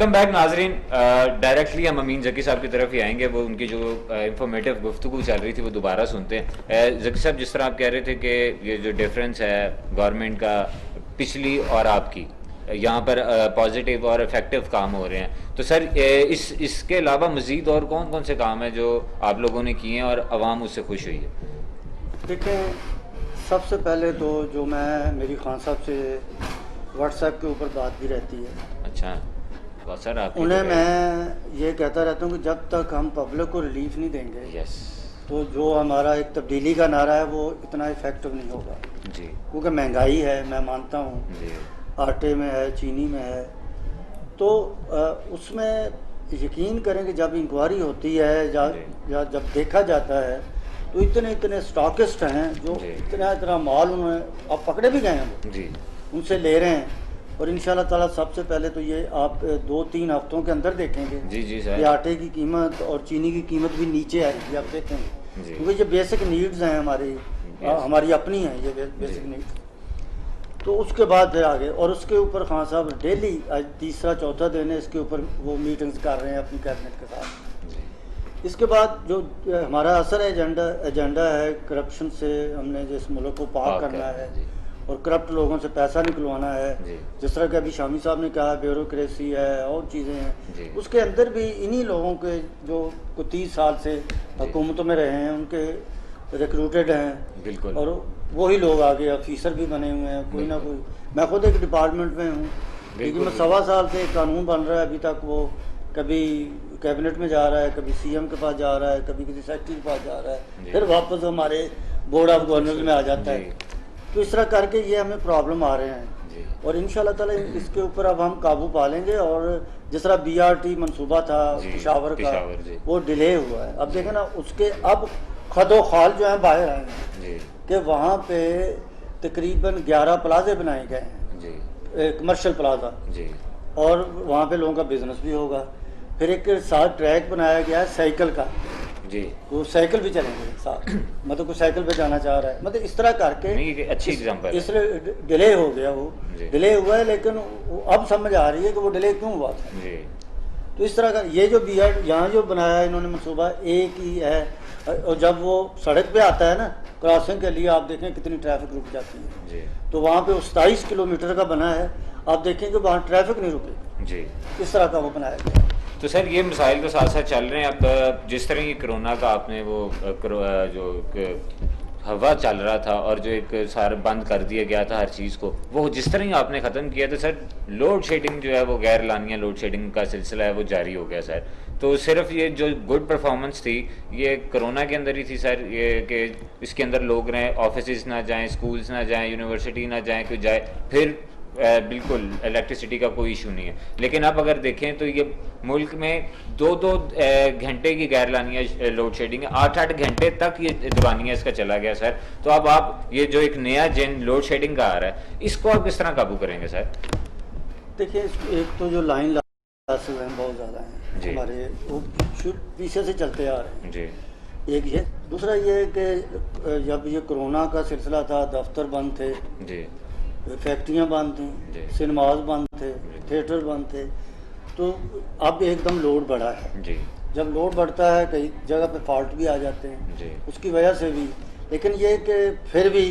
Welcome back नाजरीन। Directly हम अमीन जकी साहब की तरफ ही आएंगे। वो उनकी जो इंफॉर्मेटिव गुफ्तगू चल रही थी वो दोबारा सुनते हैं। जकी साहब, जिस तरह आप कह रहे थे कि ये जो डिफरेंस है गवर्नमेंट का पिछली और आपकी, यहाँ पर पॉजिटिव और इफेक्टिव काम हो रहे हैं, तो सर इसके अलावा मज़ीद और कौन कौन से काम हैं जो आप लोगों ने किए हैं और आवाम उससे खुश हुई है? देखें, सबसे पहले तो जो मेरी खान साहब से व्हाट्सएप के ऊपर बात भी रहती है। अच्छा, तो सर आप उन्हें मैं ये कहता रहता हूँ कि जब तक हम पब्लिक को रिलीफ नहीं देंगे, यस, तो जो हमारा एक तब्दीली का नारा है वो इतना इफेक्टिव नहीं होगा। जी, क्योंकि महंगाई है, मैं मानता हूँ, जी, आटे में है, चीनी में है, तो उसमें यकीन करें कि जब इंक्वायरी होती है या जब देखा जाता है तो इतने इतने स्टॉकिस्ट हैं जो इतना इतना माल उन्होंने अब पकड़े भी गए हैं, जी, उनसे ले रहे हैं। और इंशाल्लाह ताला सबसे पहले तो ये आप 2-3 हफ्तों के अंदर देखेंगे जी, जी कि सर, आटे की कीमत और चीनी की कीमत भी नीचे आएगी, आप देखेंगे। जी, क्योंकि ये बेसिक नीड्स हैं हमारी अपनी हैं ये बेसिक नीड्स। तो उसके बाद फिर आगे, और उसके ऊपर खान साहब डेली आज तीसरा चौथा दिन है इसके ऊपर वो मीटिंग्स कर रहे हैं अपनी कैबिनेट के साथ। इसके बाद जो हमारा असल एजेंडा है, करप्शन से हमने जिस मुल्क को पाक करना है और करप्ट लोगों से पैसा निकलवाना है, जिस तरह के अभी शामी साहब ने कहा ब्यूरोक्रेसी है और चीज़ें हैं, उसके अंदर भी इन्हीं लोगों के जो 30 साल से हुकूमतों में रहे हैं उनके रिक्रूटेड हैं, बिल्कुल, और वही लोग आगे ऑफिसर भी बने हुए हैं, कोई ना कोई। मैं खुद एक डिपार्टमेंट में हूँ, लेकिन मैं 1.25 साल से कानून बन रहा है, अभी तक वो कभी कैबिनेट में जा रहा है, कभी सीएम के पास जा रहा है, कभी किसी सेक्रेटरी के पास जा रहा है, फिर वापस हमारे बोर्ड ऑफ गवर्नर्स में आ जाता है। तो इस तरह करके ये हमें प्रॉब्लम आ रहे हैं, और इंशाल्लाह ताला इसके ऊपर अब हम काबू पा लेंगे। और जिस तरह BRT मंसूबा था पेशावर का, वो डिले हुआ है। अब देखें ना, उसके अब खदो खाल जो है बाहर आए हैं कि वहाँ पे तकरीबन 11 प्लाजे बनाए गए हैं, कमर्शियल प्लाजा, और वहाँ पे लोगों का बिजनेस भी होगा। फिर एक साथ ट्रैक बनाया गया है साइकिल का, जी, वो साइकिल भी चलेंगे साथ, मतलब कोई साइकिल पे जाना चाह रहा है, मतलब इस तरह करके अच्छी एग्जांपल, इसलिए डिले हो गया, वो डिले हुआ है, लेकिन अब समझ आ रही है कि वो डिले क्यों हुआ था। तो इस तरह का ये जो यहाँ जो बनाया है इन्होंने मनसूबा, एक ही है, और जब वो सड़क पे आता है ना क्रॉसिंग के लिए, आप देखें कितनी ट्रैफिक रुक जाती है। तो वहाँ पे 27 किलोमीटर का बना है, आप देखें कि वहाँ ट्रैफिक नहीं रुके जी, इस तरह का वो बनाया गया। तो सर ये मसाइल तो साथ साथ चल रहे हैं। अब जिस तरह ये कोरोना का आपने वो जो हवा चल रहा था और जो एक सारा बंद कर दिया गया था हर चीज़ को, वो जिस तरह ही आपने ख़त्म किया, तो सर लोड शेडिंग जो है वो गैर लानिया लोड शेडिंग का सिलसिला है वो जारी हो गया सर। तो सिर्फ ये जो गुड परफॉर्मेंस थी ये कोरोना के अंदर ही थी सर, ये कि इसके अंदर लोग रहें, ऑफिस ना जाएं, स्कूल्स ना जाएं, यूनिवर्सिटी ना जाएं, कोई जाए, फिर बिल्कुल इलेक्ट्रिसिटी का कोई इशू नहीं है। लेकिन अब अगर देखें तो ये मुल्क में 2-2 घंटे की गैर लानिया लोड शेडिंग है, 8-8 घंटे तक ये दीवानिया इसका चला गया सर। तो अब आप ये जो एक नया जेन लोड शेडिंग का आ रहा है, इसको आप किस तरह काबू करेंगे सर? देखिए, एक तो जो लाइन लॉसेस हैं बहुत ज़्यादा हैं हमारे, वो पीछे से चलते आ रहे हैं जी। एक ये, दूसरा ये कि जब ये कोरोना का सिलसिला था, दफ्तर बंद थे जी, फैक्ट्रियाँ बंद थी, सिनेमाज बंद थे, थिएटर बंद थे, तो अब एकदम लोड बढ़ा है जी। जब लोड बढ़ता है कई जगह पे फॉल्ट भी आ जाते हैं जी, उसकी वजह से भी। लेकिन ये कि फिर भी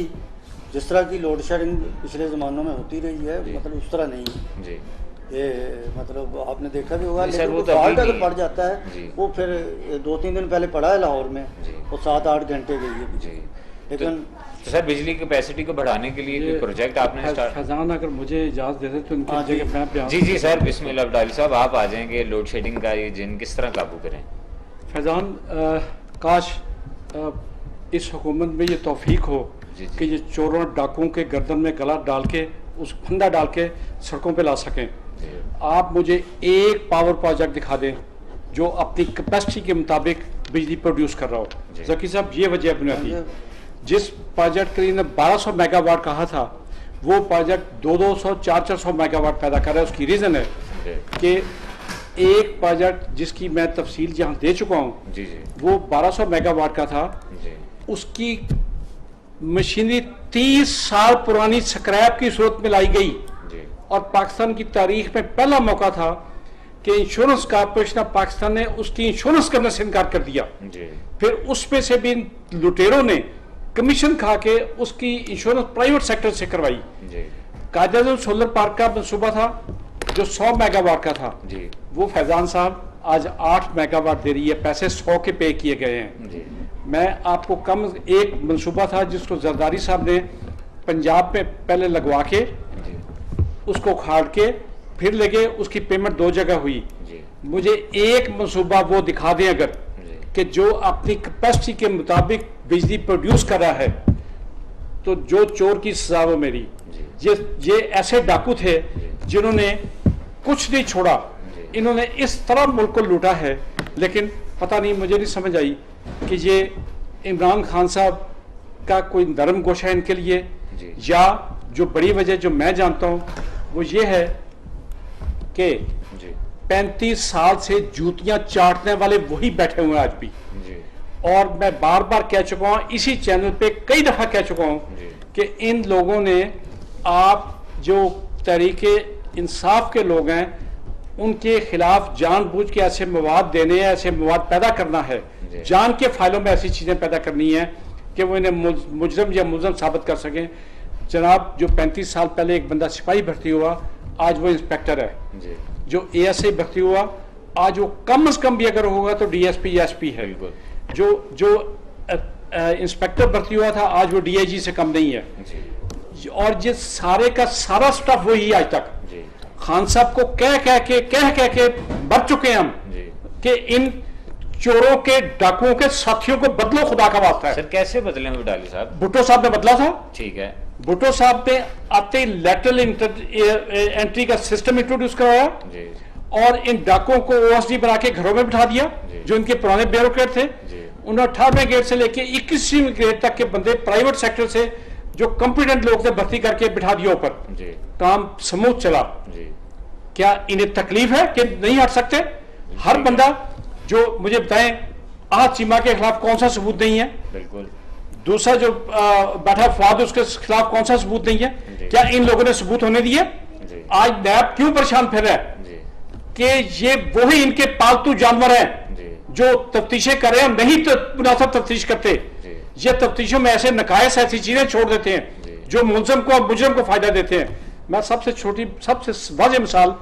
जिस तरह की लोड शेडिंग पिछले ज़मानों में होती रही है, मतलब उस तरह नहीं है जी। ये मतलब आपने देखा भी होगा, लेकिन वो फॉल्ट अगर बढ़ जाता है, वो फिर 2-3 दिन पहले पड़ा है लाहौर में, वो 7-8 घंटे गई है जी। लेकिन तो सर बिजली कैपेसिटी को बढ़ाने के लिए कोई प्रोजेक्ट आपने स्टार्ट? फैजान अगर मुझे इजाज़त दे दे तो उनकी जगह मैं जी जी सर, बिस्मिल्लाह अब्दाली साहब आप आ जाएंगे। लोड शेडिंग का ये जिन किस तरह काबू करें? फैजान, काश इस हुकूमत में ये तौफीक हो कि ये चोरों डाकुओं के गर्दन में गला डाल के, उस फंदा डाल के सड़कों पे ला सकें। आप मुझे एक पावर प्रोजेक्ट दिखा दें जो अपनी कैपेसिटी के मुताबिक बिजली प्रोड्यूस कर रहा हो। जकी साहब, ये वजह बुनियादी, जिस प्रोजेक्ट के लिए 1200 मेगावाट कहा था, वो प्रोजेक्ट 200, 400 मेगावाट पैदा कर रहा है। उसकी रीज़न है कि एक प्रोजेक्ट जिसकी मैं तफसील जहाँ दे चुका हूँ, वो 1200 मेगावाट का था, उसकी मशीनरी 30 साल पुरानी स्क्रैप की सूरत में लाई गई, और पाकिस्तान की तारीख में पहला मौका था कि इंश्योरेंस कॉर्पोरेशन ऑफ पाकिस्तान ने उसकी इंश्योरेंस करने से इनकार कर दिया। जी फिर उसमें से भी लुटेरों ने कमीशन खा के उसकी इंश्योरेंस प्राइवेट सेक्टर से करवाई। जी कायद सोलर पार्क का मनसूबा था जो 100 मेगावाट का था, जी वो फैजान साहब आज 8 मेगावाट दे रही है, पैसे 100 के पे किए गए हैं। जी मैं आपको कम एक मनसूबा था जिसको जरदारी साहब ने पंजाब में पहले लगवा के जी उसको खाड़ के फिर लगे, उसकी पेमेंट 2 जगह हुई। जी मुझे एक मनसूबा वो दिखा दें अगर जी कि जो अपनी कैपेसिटी के मुताबिक बिजली प्रोड्यूस कर रहा है, तो जो चोर की सजा वो मेरी। जी ये ऐसे डाकू थे जिन्होंने कुछ नहीं छोड़ा, इन्होंने इस तरह मुल्क को लूटा है। लेकिन पता नहीं, मुझे नहीं समझ आई कि ये इमरान खान साहब का कोई नरम गोशा है इनके लिए, जी या जो बड़ी वजह जो मैं जानता हूँ वो ये है कि जी 35 साल से जूतियां चाटने वाले वही बैठे हुए हैं आज भी। जी और मैं बार बार कह चुका हूं, इसी चैनल पे कई दफा कह चुका हूं जी कि इन लोगों ने, आप जो तहरीके इंसाफ के लोग हैं उनके खिलाफ जानबूझ के ऐसे मवाद देने हैं, ऐसे मवाद पैदा करना है, जी। जान के फाइलों में ऐसी चीजें पैदा करनी है कि वो इन्हें मुजरम या मुलजम साबित कर सकें। जनाब, जो 35 साल पहले एक बंदा सिपाही भर्ती हुआ, आज वो इंस्पेक्टर है। जी जो एएसआई भर्ती हुआ, आज वो कम से कम भी अगर होगा तो डीएसपी या एसपी है। बिल्कुल। जो इंस्पेक्टर भर्ती हुआ था, आज वो डीआईजी से कम नहीं है। जी और ये सारे का सारा स्टाफ वही आज तक। जी खान साहब को कह कह के मर चुके हैं हम जी कि इन चोरों के डाकुओं के साथियों को बदलो, खुदा का वास्ता है। सर कैसे बदले बटाली साहब? भुट्टो साहब ने बदला था। ठीक है। भुट्टो साहब ने आते ही लेटरल एंट्री का सिस्टम इंट्रोड्यूस कराया जी और इन डाकुओं को ओएसडी बना के घरों में बिठा दिया, जी। जो इनके पुराने ब्यूरोक्रेट थे। जी उन्हें 18वें ग्रेड से लेके 21वीं ग्रेड तक के बंदे प्राइवेट सेक्टर से जो कॉम्पिटेंट लोग थे भर्ती करके बिठा दिया ऊपर। जी काम स्मूथ चला। जी क्या इन्हें तकलीफ है कि नहीं हट सकते? हर बंदा जो मुझे बताएं, आज चीमा के खिलाफ कौन सा सबूत नहीं है? बिल्कुल। दूसरा जो बैठा फवाद, उसके खिलाफ कौन सा सबूत नहीं है? जी। क्या इन लोगों ने सबूत होने दिए? जी आज नैब क्यों परेशान फिर रहा है जी कि ये वही इनके पालतू जानवर हैं जी जो तफ्तीशें कर रहे हैं, नहीं तो मुनासिब तफ्तीश करते। जी ये तफ्तीशों में ऐसे नकायस, ऐसी चीजें छोड़ देते जी। हैं जो मुलजम को, मुजरम को फायदा देते हैं। मैं सबसे छोटी, सबसे वाज़ेह मिसाल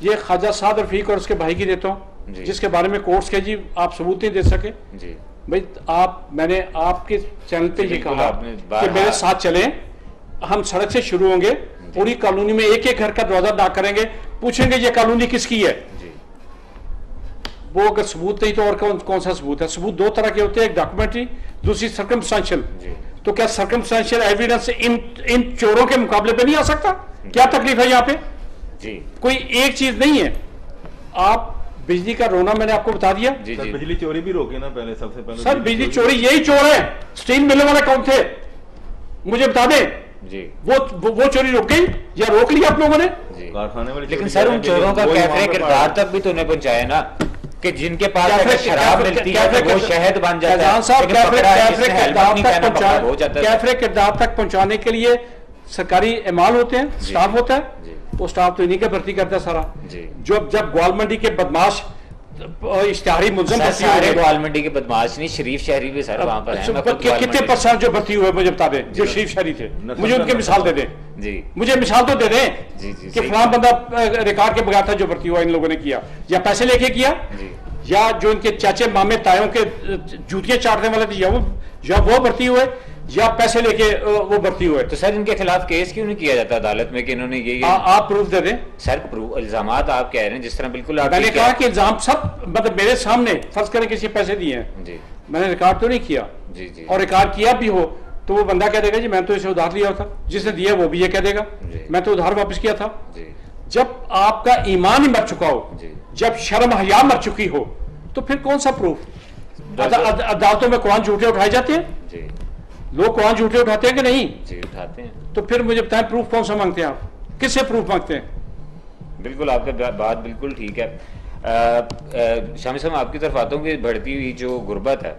ये ख्वाजा साद रफीक और उसके भाई की देता हूँ, जी। जिसके बारे में कोर्ट्स के जी आप सबूत नहीं दे सके। जी भाई मैंने आपके चैनल पे ये बिल्कुल, कहा आपने कि बार-बार- मेरे साथ चलें, हम सड़क से शुरू होंगे, पूरी कॉलोनी में एक एक घर का दरवाजा डाक करेंगे, पूछेंगे ये कॉलोनी किसकी है। जी वो अगर सबूत नहीं तो और कौन सा सबूत है? सबूत 2 तरह के होते हैं, एक डॉक्यूमेंट्री, दूसरी सर्कमस्टेंशियल। जी तो क्या सर्कमस्टेंशियल एविडेंस इन चोरों के मुकाबले पे नहीं आ सकता? क्या तकलीफ है यहाँ पे? जी कोई एक चीज नहीं है। आप बिजली का रोना मैंने आपको बता दिया। जी सर, जी बिजली चोरी भी रोके ना पहले, सबसे पहले सर बिजली चोरी यही चोर है। स्टील मिलने वाले कौन थे? मुझे बता दें। जी वो चोरी रोक गई या रोक लिया आप लोगों ने? जी कारखाने वाली लेकिन चोरी सर उन करेंगे, चोरों का वही कैफे वहाँ पे किरदार पाए। तक भी तो उन्हें पहुंचाया ना, कि जिनके पास कैफे- अगर शराब कैफे- मिलती है कैफे तो वो किरदार- शहद बन जाता है। फैजान साहब, लेकिन पकड़ा है कैफे जिसने हेलमेट किरदार नहीं तक पहना, पकड़ा हो पहुंचा, जाता है। कैफे किरदार तक पहुंचाने के लिए सरकारी इमाल होते हैं, जी। स्टाफ होता है। जी। वो स्टाफ तो इन्हीं का भर्ती करता है सारा। जी जब ग्वाल मंडी के बदमाश इश्तिहारी मुलजम सर, भर्ती सारे हुए, ग्वाल मंडी के बदमाश नहीं, शरीफ शहरी भी सर वहां पर हैं। मैं खुद ग्वाल कितने मंडी- परसेंट जो भर्ती हुए मुझे बता दें, जो शरीफ शहरी थे? मुझे उनकी मिसाल दे दें, जी मुझे मिसाल तो दे दें जी जी कि सही फलां बंदा रिकॉर्ड के बगैर था जो भर्ती हुआ इन लोगों ने किया, या पैसे लेके किया, जी या जो इनके चाचे मामे तायों के जूतियां चाटने वाले थे, या वो भर्ती हुए, या पैसे लेके वो भर्ती हुए। तो सर इनके खिलाफ केस क्यों नहीं किया जाता अदालत में कि इन्होंने ये आप प्रूफ दे दें। सर इल्जामात आप कह रहे हैं जिस तरह बिल्कुल आप मैंने ठीक कहा है। कि इल्जाम सब मतलब मेरे सामने, फर्ज करें किसी पैसे दिए हैं, जी मैंने रिकॉर्ड तो नहीं किया, जी जी और रिकॉर्ड किया भी हो तो वो बंदा कह देगा जी मैं तो इसे उधार लिया था, जिसने दिया वो भी ये कह देगा जी। मैं तो उधार वापस किया था। जी जब आपका ईमान ही मर चुका हो, जी जब शर्म हया मर चुकी हो, तो फिर कौन सा प्रूफ? अदालतों में कुरान झूठे उठाए जाते हैं, जी लोग कुरान झूठे उठाते हैं कि नहीं? जी उठाते हैं। तो फिर मुझे बताएं प्रूफ कौन सा मांगते हैं आप? किससे प्रूफ मांगते हैं? बिल्कुल आपका बात बिल्कुल ठीक है। शामी साहब आपकी तरफ आता हूँ कि बढ़ती हुई जो गुर्बत है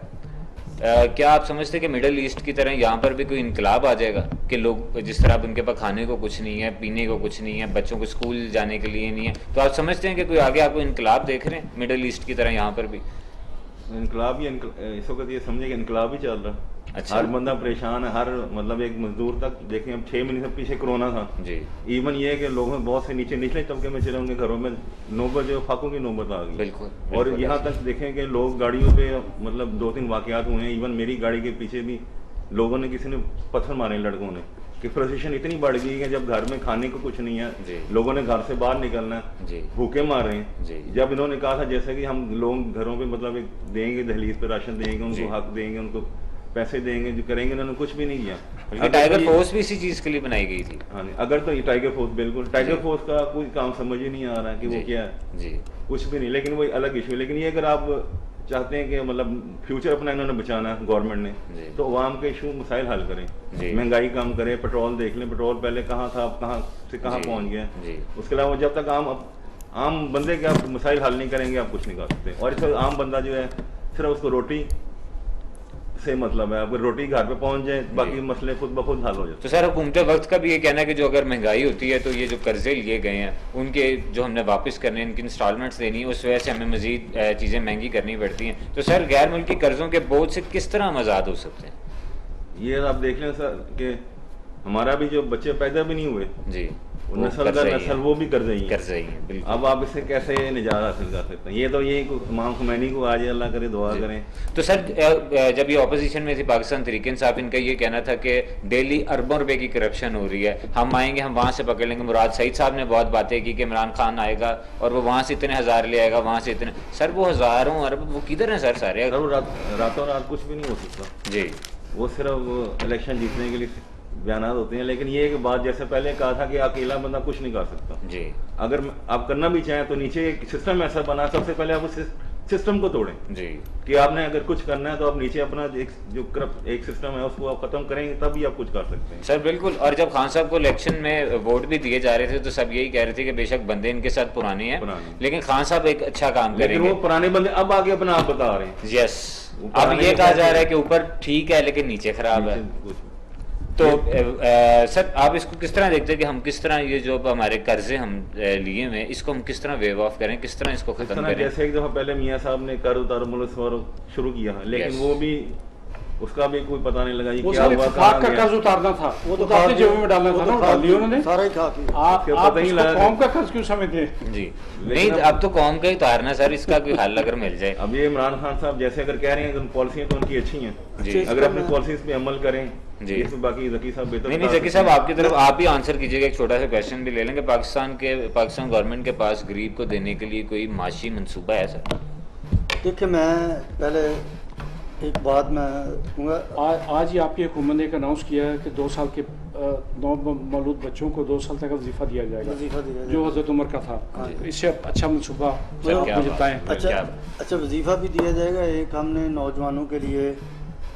क्या आप समझते हैं कि मिडिल ईस्ट की तरह यहाँ पर भी कोई इनकलाब आ जाएगा कि लोग जिस तरह अब उनके पास खाने को कुछ नहीं है, पीने को कुछ नहीं है, बच्चों को स्कूल जाने के लिए नहीं है, तो आप समझते हैं कि कोई आगे आपको इनकलाब देख रहे हैं मिडिल ईस्ट की तरह यहाँ पर भी? इनकलाब ही इस वक्त ये समझे कि इनकलाब ही चल रहा। अच्छा। हर बंदा परेशान है, हर मतलब एक मजदूर तक देखें, अब 6 महीने से पीछे कोरोना था जी। इवन ये है कि लोगों में बहुत से निचले तबके में चले, उनके घरों में नौबत जो फाकों की नौबत आ गई। बिल्कुल, और बिल्कुल यहाँ ऐसे। तक देखें कि लोग गाड़ियों पे मतलब 2-3 वाकयात हुए हैं, इवन मेरी गाड़ी के पीछे भी लोगों ने किसी ने पत्थर मारे लड़कों ने, कि फ्रस्ट्रेशन इतनी बढ़ गई है जब घर में खाने को कुछ नहीं जी। है, लोगों ने घर से बाहर निकलना जी। है, भूखे मार रहे जी। हैं। जब इन्होंने कहा था जैसे कि हम लोग घरों पे मतलब एक देंगे, दहलीज पे राशन देंगे, जी। उनको हक देंगे, उनको पैसे देंगे, जो करेंगे, इन्होंने कुछ भी नहीं किया। बल्कि टाइगर फोर्स भी इसी चीज के लिए बनाई गई थी। हाँ नहीं, अगर तो ये टाइगर फोर्स, बिल्कुल टाइगर जी। फोर्स का कोई काम समझ ही नहीं आ रहा है कि जी। वो क्या है, जी। कुछ भी नहीं। लेकिन वो अलग इशू है। लेकिन ये अगर आप चाहते हैं कि मतलब फ्यूचर अपना इन्होंने बचाना है गवर्नमेंट जी। ने, तो अवाम के इशू मसाइल हल करें, जी। महंगाई कम करें, पेट्रोल देख लें, पेट्रोल पहले कहाँ था, अब कहाँ से कहाँ जी। पहुँच गया। जी। उसके अलावा जब तक आम बंदे के आप मसाइल हल नहीं करेंगे, आप कुछ नहीं कर सकते। और इस वक्त आम बंदा जो है सिर्फ उसको रोटी से मतलब है, अगर रोटी घर पे पहुंच जाए बाकी मसले खुद ब खुद हल हो जाते तो सर हुकूमत वक्त का भी ये कहना है कि जो अगर महंगाई होती है तो ये जो कर्जे लिए गए हैं उनके जो हमने वापस करने हैं, इनकी इंस्टॉलमेंट्स देनी है, उस वजह से हमें मजीद चीज़ें महंगी करनी पड़ती हैं। तो सर गैर मुल्की कर्जों के बोझ से किस तरह हम आज़ाद हो सकते हैं? हैं। ये आप देख लें सर कि हमारा भी जो बच्चे पैदा भी नहीं हुए, जी, वो नस्ल दर नस्ल वो भी कर रही है। कर्जे ही हैं, बिल्कुल। अब आप इससे कैसे निजात हासिल कर सकते हैं? ये तो ये इमाम खुमैनी को आज अल्लाह करे दुआ करें। तो सर जब ये ऑपोजिशन में थी पाकिस्तान तहरीक इंसाफ, इनका ये कहना था कि डेली अरबों रुपए की करप्शन हो रही है, हम आएंगे हम वहाँ से पकड़ लेंगे। मुराद सईद साहब ने बहुत बातें की कि इमरान खान आएगा और वो वहाँ से इतने हज़ार ले आएगा, वहाँ से इतने। सर वो हज़ारों अरब वो किधर हैं सर सारे? अगर वो रातों रात कुछ भी नहीं हो सकता जी। वो सिर्फ इलेक्शन जीतने के लिए बयान होते हैं। लेकिन ये एक बात जैसे पहले कहा था कि अकेला बंदा कुछ नहीं कर सकता। जी। अगर आप करना भी चाहें तो नीचे एक सिस्टम ऐसा बना, सबसे पहले आप उस सिस्टम को तोड़ें जी। कि आपने अगर कुछ करना है तो आप नीचे अपना एक सिस्टम है उसको आप खत्म करेंगे, तभी आप कुछ कर सकते हैं। सर बिल्कुल। और जब खान साहब को इलेक्शन में वोट भी दिए जा रहे थे तो सब यही कह रहे थे कि बेशक बंदे इनके साथ पुराने हैं, लेकिन खान साहब एक अच्छा काम लेकिन करेंगे। वो पुराने बंदे अब आगे अपना आप बता रहे हैं। यस। वो अब पुराने ये में कहा क्या जा रहा है थे? कि ऊपर ठीक है लेकिन नीचे खराब है। कुछ तो सर आप इसको किस तरह देखते हैं कि हम किस तरह ये जो हमारे कर्जे हम लिए हुए हैं इसको हम किस तरह वेव ऑफ करें, किस तरह इसको इस खत्म तरह करें? जैसे एक दफा पहले मियाँ साहब ने कर उतारो मुल्क शुरू किया, लेकिन Yes. वो भी उसका भी कोई पता नहीं लगा ये वो क्या सर हुआ, इत्तेफाक कहाँ का गया। कर्ज उतारना था, वो वो तो तो अपनी खा जेब में डालना वो था तो ना, खा डाल दिया उन्होंने। सारा ही खा के। आप उसके पता ही उसको लगा। कौम का कर्ज क्यों समझते हैं? जी। नहीं लेकिन अब तो कौम का ही उतारना सर, इसका कोई हल अगर मिल जाए। अब ये इमरान खान साहब जैसे अगर कह रहे हैं कि पॉलिसियां तो उनकी अच्छी हैं, जी। अगर अपनी पॉलिसीज पे अमल करें जी। इसमें बाकी जकी साहब बेहतर नहीं नहीं बता जकी सकते साहब हैं। आपकी तरफ आप ही आंसर कीजिएगा। एक छोटा सा क्वेश्चन भी ले लेंगे। पाकिस्तान गवर्नमेंट के पास गरीब को देने के लिए कोई माशी मंसूबा है सर? देखिए मैं पहले एक बात मैं कहूँगा, आज ही आपकी हुकूमत ने एक अनाउंस किया है कि 2 साल के नौमौलूद बच्चों को 2 साल तक वजीफा दिया जाएगा, वजीफा दिया जाएगा। जो हजरत उमर का था। तो इससे अच्छा मनसूबा सर, क्या मुझे बात बताएं। है। अच्छा क्या? अच्छा वजीफा भी दिया जाएगा। एक हमने नौजवानों के लिए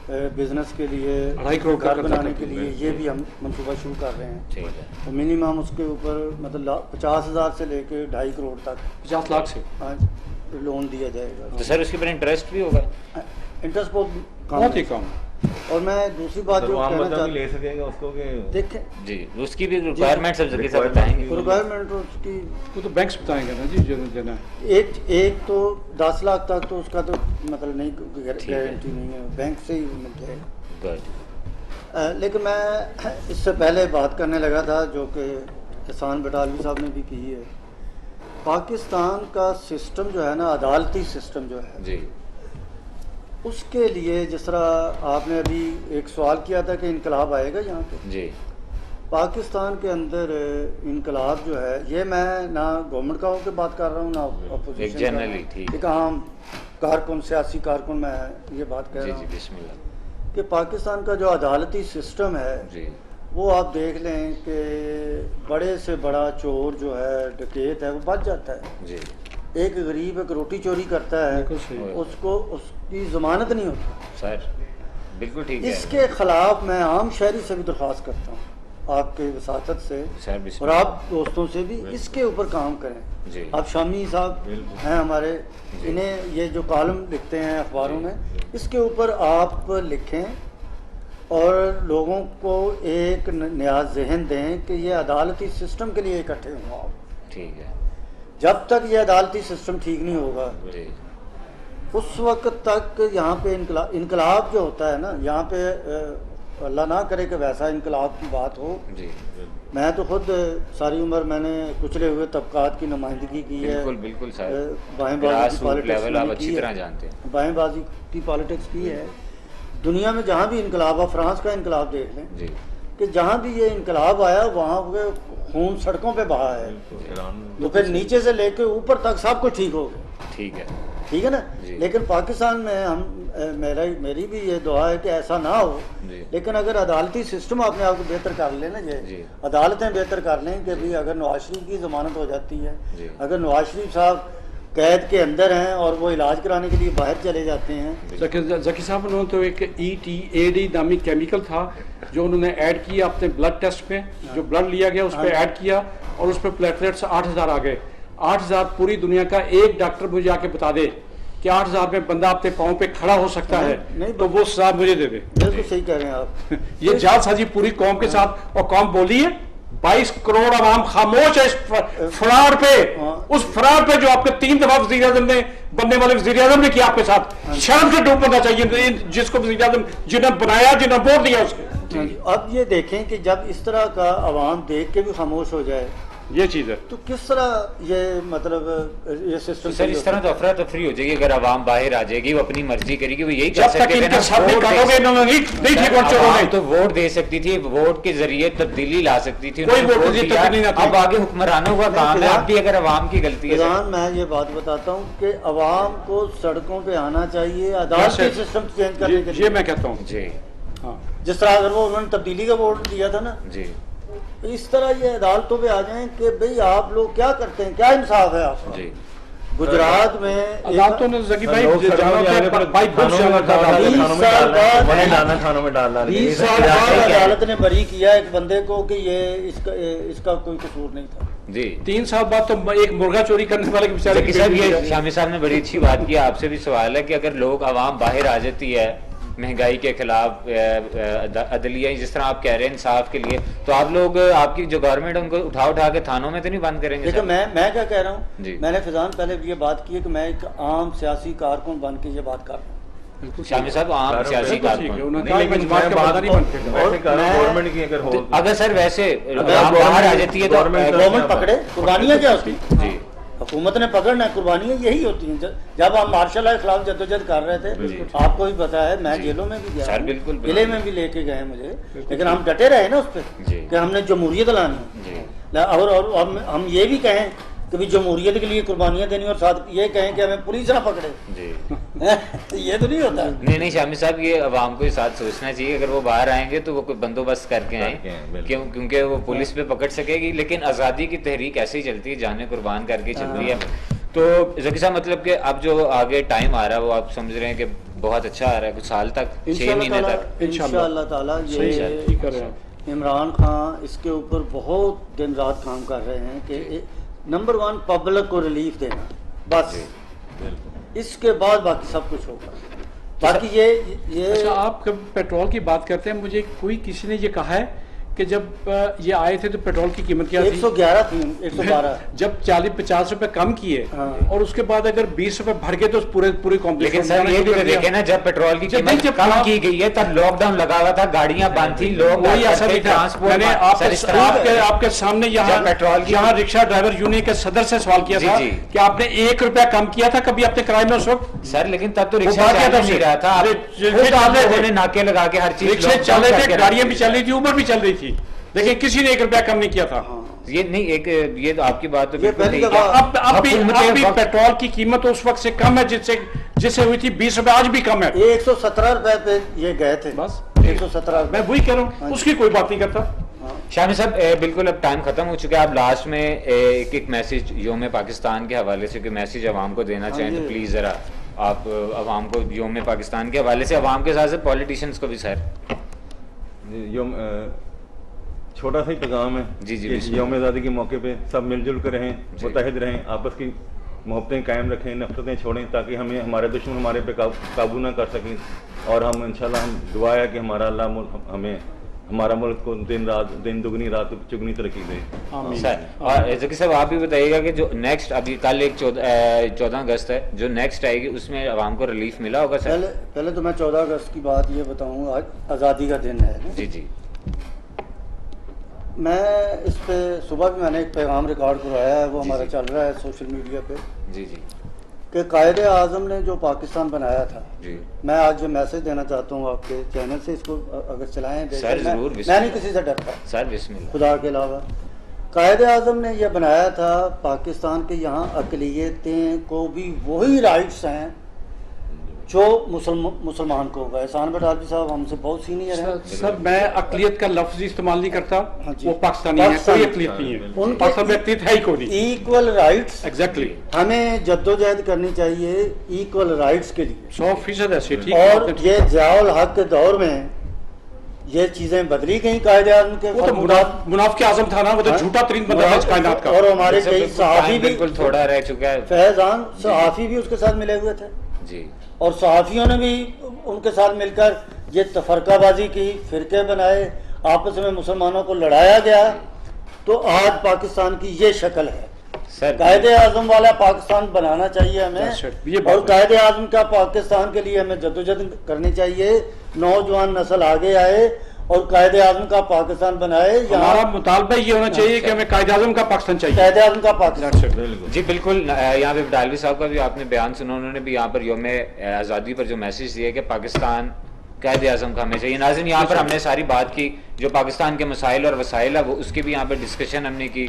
बिजनेस के लिए 2.5 करोड़ का घर कर्जा बनाने कर के लिए ये भी हम मंसूबा शुरू कर रहे हैं। ठीक है। तो मिनिमम उसके ऊपर मतलब 50,000 से लेके 2.5 करोड़ तक 50 लाख से आज लोन दिया जाएगा। तो सर उसके ऊपर इंटरेस्ट भी होगा? इंटरेस्ट बहुत बहुत ही है। कम। और मैं दूसरी बात तो जो आम कहना बंदा भी चाहता ले सकेगा उसको कि देखें जी उसकी भी रिक्वायरमेंट सब जगह से Requirement बताएंगे। भी- रिक्वायरमेंट उसकी वो तो बैंक्स बताएंगे ना जी, जना एक तो 10 लाख तक तो उसका तो मतलब नहीं ठीक है। गारंटी नहीं है, बैंक से ही मिल जाएगा। गुड। लेकिन मैं इससे पहले बात करने लगा था जो कि एहसान बटालवी साहब ने भी की है। पाकिस्तान का सिस्टम जो है ना, अदालती सिस्टम जो है, जी उसके लिए जिस तरह आपने अभी एक सवाल किया था कि इनकलाब आएगा यहाँ पे, जी पाकिस्तान के अंदर इनकलाब जो है, ये मैं ना गवर्नमेंट का होकर बात कर रहा हूँ ना अपोजिशन एक generally, ठीक। एक आम कारकुन, सियासी कारकुन मैं ये बात कह जी रहा जी हूँ बिस्मिल्लाह। कि पाकिस्तान का जो अदालती सिस्टम है जी वो आप देख लें कि बड़े से बड़ा चोर जो है, डकैत है, वो बच जाता है। जी एक गरीब एक रोटी चोरी करता है, बिल्कुल सही। उसको उसकी जमानत नहीं होती। सर बिल्कुल ठीक है। इसके खिलाफ मैं आम शहरी से भी दरख्वास्त करता हूँ आपके वसातत से सर और बिस्मिल्लाह। आप दोस्तों से भी इसके ऊपर काम करें। जी। आप शामी साहब बिल्कुल। हैं हमारे, जी। इन्हें ये जो कॉलम लिखते हैं अखबारों जी। में, इसके ऊपर आप लिखें और लोगों को एक नया जहन दें कि ये अदालती सिस्टम के लिए इकट्ठे हों आप। ठीक है जब तक ये अदालती सिस्टम ठीक नहीं होगा जी उस वक्त तक यहाँ पे इनकलाब जो होता है ना, यहाँ पे अल्लाह ना करे कि वैसा इनकलाब की बात हो। जी मैं तो खुद सारी उम्र मैंने कुचले हुए तबकात की नुमाइंदगी की है, बिल्कुल बिल्कुल सर, बाएंबाजी ग्रास की रूट पॉलिटिक्स लेवल आप मैंने अच्छी की तरह है, जानते हैं। बाएंबाजी की पॉलिटिक्स की है। दुनिया में जहाँ भी इनकलाब, आप फ्रांस का इनकलाब देख लें जी कि जहाँ भी ये इनकलाब आया वहाँ पे खून सड़कों पे बहा है, तो फिर नीचे से लेके ऊपर तक सब कुछ ठीक हो गया। ठीक है ठीक है ना। जी। लेकिन पाकिस्तान में हम मेरी भी ये दुआ है कि ऐसा ना हो। जी। लेकिन अगर अदालती सिस्टम अपने आप को बेहतर कर ले ना, जी। ये अदालतें बेहतर कर लें कि भाई अगर नवाज शरीफ की ज़मानत हो जाती है, जी। अगर नवाज शरीफ साहब कैद के अंदर हैं और वो इलाज कराने के लिए बाहर चले जाते हैं। जकी साहब उन्होंने तो एक ETAD नामी केमिकल था जो उन्होंने ऐड किया अपने ब्लड टेस्ट में, जो ब्लड लिया गया उस पर ऐड किया और उस पर प्लेटलेट्स 8000 आ गए। 8000 पूरी दुनिया का एक डॉक्टर मुझे आके बता दे कि 8000 में बंदा अपने पाँव पे खड़ा हो सकता है, नहीं, तो वो सजा मुझे दे दे। बिल्कुल सही कह रहे हैं आप। ये जालसाजी पूरी कौम के साथ, और कौम बोली है 22 करोड़ आवाम खामोश है इस फरार पे, उस फरार पे जो आपके 3 दफा वजीर आजम ने बनने वाले वजीर आजम ने किया आपके साथ। शर्म से डूब बनना चाहिए जिसको वजीर आजम जिन्हें बनाया, जिन्हें वोट दिया उसके। अब ये देखें कि जब इस तरह का अवाम देख के भी खामोश हो जाए ये चीज है। तो किस तरह ये मतलब ये सिस्टम तो सर इस तरह तो अफरा तफरी हो जाएगी अगर आवाम बाहर आ जाएगी, वो अपनी मर्जी करेगी, वो यही कर जब तक सकते थे इनके ना, सामने वोट काटोगे दे- इन्होंने नहीं ठीक सर, वोट चलोगे। आवाम तो वोट दे सकती थी, वोट के जरिए तब्दीली ला सकती थी, कोई उन्होंने वोट वोट की दिया। तब्दीली ना थी। अब आगे हुक्मरानों का काम है, अब भी अगर आवाम की गलती है सर। फिजान, मैं ये बात बताता हूँ कि अवाम को सड़कों पे आना चाहिए अदालती जैसे- सिस्टम चेंज करने के ये लिए। मैं कहता हूँ। जी हाँ जिस तरह अगर वो उन्होंने तब्दीली का वोट दिया था ना, जी इस तरह ये अदालतों पे आ जाएं कि भाई आप लोग क्या करते हैं, क्या इंसाफ है आपका। जी गुजरात में एक- अदालतों ने जकी भाई लोग सड़कों जाना पे आके था, फिर भाई बुश थानों में जाना था डाल- अदालत। थानों में 20 साल डालना है, बाद- वहीं डालना, थानों में डाल 20 साल इराक़ बाद है क्या? अदालत ने बरी किया एक बंदे को कि ये इसका कोई कसूर नहीं था। जी 3 साल बाद तो एक मुर्गा चोरी करने वाले के बेचारे जबकि की साहब बेटी ये भी- शामी साहब ने बड़ी अच्छी बात की, आपसे भी सवाल है कि अगर लोग आवाम बाहर आ जाती है महंगाई के खिलाफ, अदलिया जिस तरह आप कह रहे हैं इंसाफ के लिए, तो आप लोग आपकी जो गवर्नमेंट है उनको उठा के थानों में तो नहीं बंद करेंगे देखो साहब? मैं क्या कह रहा जी। हूँ, मैंने फिजान पहले भी ये बात की है कि मैं एक आम सियासी कारकुन बन के ये बात कर रहा हूँ। शामी साहब आम कारकुन सियासी बिल्कुल ठीक है, कारकुन, उन्होंने नहीं, कहा लेकिन मैं जमात मैं का बात बंदा नहीं बनते। ऐसे कह रहा हूँ, मैं- गवर्नमेंट की अगर हो तो अगर सर वैसे अगर आवाम बाहर आ गवर्नमेंट- जाती है तो गवर्नमेंट पकड़े, कुर्बानियाँ क्या उसकी? जी हुकूमत ने पकड़ना है, कुर्बानियाँ यही होती हैं। जब हम मार्शल लॉ के खिलाफ जद्दोजहद कर रहे थे, आपको भी पता है, मैं जी। जेलों में भी गया सर, हूँ, बिल्कुल, किले बिल्कुल। में भी लेके गए मुझे, लेकिन हम डटे रहे ना उस पर जी। कि हमने जमहूरियत लानी जी है। और हम ये भी कहें कि भी जमहूरियत के लिए कुर्बानियाँ देनी और साथ ये कहें कि हमें पुलिस ना पकड़े। जी ये तो नहीं होता। नहीं शामी साहब, ये अवाम को साथ सोचना चाहिए, अगर वो बाहर आएंगे तो वो कोई बंदोबस्त करके आए, करके आएं, बिल्कुल। क्योंकि वो पुलिस पे पकड़ सकेगी, लेकिन आज़ादी की तहरीक ऐसे ही चलती है, जाने कुर्बान करके चल रही है। तो जकी साहब मतलब कि अब जो आगे टाइम आ रहा है वो आप समझ रहे हैं कि बहुत अच्छा आ रहा है, कुछ साल तक, 6 महीने तक। इंशाअल्लाह ताला सही ये ठीक कर रहे हैं। इमरान खान इसके ऊपर बहुत दिन रात काम कर रहे हैं कि नंबर 1 पब्लिक को रिलीफ देना, बस इसके बाद बाकी सब कुछ होगा। बाकी ये अच्छा, आप कब पेट्रोल की बात करते हैं, मुझे कोई किसी ने ये कहा है कि जब ये आए थे तो पेट्रोल की कीमत क्या थी? 111 थी, 112। जब 40-50 रुपए कम किए हाँ। और उसके बाद अगर 20 रुपए भर गए तो पूरे कॉम्प्लेक्स लेकिन सर ये भी तो देखे ना, जब पेट्रोल की कीमत जब कम आप- की गई है तब लॉकडाउन लगा हुआ था, गाड़ियां बंद थी, लोग वही ऐसा करते, भी था। ट्रांसपोर्ट मैंने बंद। सर, इस तरह- आपके सामने यहाँ जब पेट्रोल की- यहाँ रिक्शा ड्राइवर यूनियन के सदर से सवाल किया जी, था जी। कि आपने 1 रुपया कम किया था कभी अपने किराए में उस वक्त? सर लेकिन तब तो वो रिक्शा बात क्या चल था नहीं रहा था, अरे, खुद रिक्शे आप चल रहे लोगों थे। ने नाके लगा के हर चीज रिक्शे lockdown चल रहे करके थे, रख गाड़ियां दी। भी चल रही थी, उबर भी चल रही थी, लेकिन किसी ने 1 रुपया कम नहीं किया था। ये नहीं, एक ये तो आपकी बात तो ये बिल्कुल पहली ठीक दफा- है। अब भी हुकूमतें- पेट्रोल की कीमत उस वक्त से कम है जिससे हुई थी 20 रुपए, आज भी कम है। 117 रुपए पे ये गए थे, बस 117 मैं वही कह रहा हूँ, उसकी कोई बात नहीं करता। शामी साहब बिल्कुल अब टाइम खत्म हो चुका है, आप लास्ट में एक मैसेज योम पाकिस्तान के हवाले से कोई मैसेज अवाम को देना चाहें तो जी। प्लीज जरा आप अवाम को योम पाकिस्तान के हवाले से, अवाम के साथ साथ पॉलिटिशियंस को भी सर। छोटा सा ही पैगाम है जी, जी, कि बिल्कुल। यौम आज़ादी के मौके पे सब मिलजुल कर रहें, मुत्तहिद रहें, आपस की मोहब्बतें कायम रखें, नफरतें छोड़ें, ताकि हमें हमारे दुश्मन हमारे पे काबू ना कर सकें। और हम इंशाल्लाह हम दुआ है कि हमारा अल्लाह हमें हमारा मुल्क को दिन दुगनी रात चुगनी तरक्की दे। आमीन। सर, और जकी साहब आप भी बताइएगा कि जो नेक्स्ट अभी कल एक 14 अगस्त है जो नेक्स्ट आएगी उसमें आवाम को रिलीफ मिला होगा सर? पहले तो मैं 14 अगस्त की बात ये बताऊँ, आज आज़ादी का दिन है ना? जी जी मैं इस पे सुबह भी मैंने एक पैगाम रिकॉर्ड करवाया है, वो जी, हमारा जी। चल रहा है सोशल मीडिया पे, जी जी कि कायदे आज़म ने जो पाकिस्तान बनाया था, जी मैं आज जो मैसेज देना चाहता हूँ आपके चैनल से, इसको अगर चलाएं बेशक, सर, ज़रूर, मैं नहीं किसी से डरता सर, बिस्मिल्लाह। खुदा के अलावा। कायदे आज़म ने यह बनाया था पाकिस्तान के यहाँ अक़लियतें को भी वही राइट्स हैं जो मुसलमान को होगा। एहसान बटालवी साहब हमसे बहुत सीनियर हैं। सर मैं अकलियत का लफ्ज इस्तेमाल नहीं करता, हाँ जी। वो पाकिस्तानी है, कोई पाकिस्तानी। अकलियत नहीं है, उनके पाकिस्तान में अकलियत है ही कोई नहीं। इक्वल राइट्स, एग्जैक्टली हमें जद्दोजहद करनी चाहिए इक्वल राइट्स के लिए। 100% ऐसे ठीक है, और आपने ठीक ये कहा। ज़ियाउल हक के दौर में ये चीज़ें बदली गई कायदे आज़म के वो तो फरमानात। मुनाफिक आजम था ना, वो तो हाँ? झूठा तरीन बंदा था इस कायनात का। और हमारे सर, कई बिल्कुल सहाफ़ी टाइम भी, बिल्कुल थोड़ा रह चुका है। फैज़ान सहाफ़ी भी उसके साथ मिले हुए थे, जी और सहाफ़ियों ने भी उनके साथ मिलकर ये तफरकाबाजी की, फिरके बनाए, आपस में मुसलमानों को लड़ाया गया। तो आज पाकिस्तान की ये शक्ल है। सर, कायदे आज़म वाला पाकिस्तान बनाना चाहिए That's it. हमें, ये बात और है। कायदे आज़म का पाकिस्तान के लिए हमें जद्दोजहद करनी चाहिए। नौजवान नस्ल आगे आए और कायदे आज़म का पाकिस्तान बनाए। हमारा यहाँ मुतालबा ये होना चाहिए कि हमें कायदे आज़म का पाकिस्तान चाहिए। कायदे आज़म का पाकिस्तान। That's it. बिल्कुल। जी बिल्कुल। यहाँ पे बटालवी साहब का भी आपने बयान सुना, उन्होंने भी यहाँ पर यौम आज़ादी पर जो मैसेज दिया कि पाकिस्तान कायदे आज़म का हमें चाहिए। नाज़रीन, यहाँ पर हमने सारी बात की जो पाकिस्तान के मसाइल और वसाइल है, वो उसकी भी यहाँ पर डिस्कशन हमने की।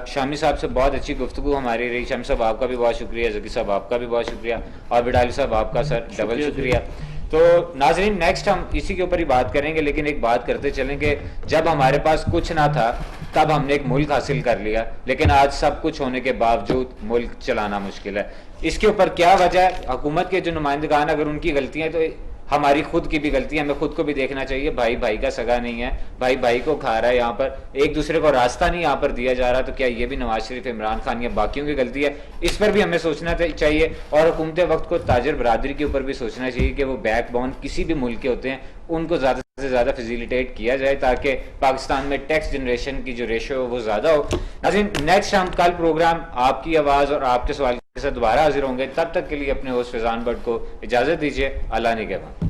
शामी साहब से बहुत अच्छी गुफ्तगू हमारी रही। शामी साहब आपका भी बहुत शुक्रिया, जकी साहब आपका भी बहुत शुक्रिया, और बटालवी साहब आपका सर डबल शुक्रिया। तो नाजरीन, नेक्स्ट हम इसी के ऊपर ही बात करेंगे, लेकिन एक बात करते चलें कि जब हमारे पास कुछ ना था तब हमने एक मुल्क हासिल कर लिया, लेकिन आज सब कुछ होने के बावजूद मुल्क चलाना मुश्किल है। इसके ऊपर क्या वजह है? हुकूमत के जो नुमाइंदगान, अगर उनकी गलतियां तो हमारी खुद की भी गलती है, हमें खुद को भी देखना चाहिए। भाई भाई का सगा नहीं है, भाई भाई को खा रहा है, यहाँ पर एक दूसरे को रास्ता नहीं यहाँ पर दिया जा रहा। तो क्या ये भी नवाज शरीफ, इमरान खान या बाकियों की गलती है? इस पर भी हमें सोचना चाहिए। और हुकूमत वक्त को ताजर बरादरी के ऊपर भी सोचना चाहिए कि वो बैकबोन किसी भी मुल्क के होते हैं, उनको ज़्यादा से ज़्यादा फैसिलिटेट किया जाए ताकि पाकिस्तान में टैक्स जनरेशन की जो रेशो है वो ज़्यादा हो। नाज़रीन, नेक्स्ट हम कल प्रोग्राम आपकी आवाज़ और आपके सवाल के साथ दोबारा हाजिर होंगे। तब तक के लिए अपने होस्ट फैजान भट्ट को इजाज़त दीजिए। अल्लाह निगहबान।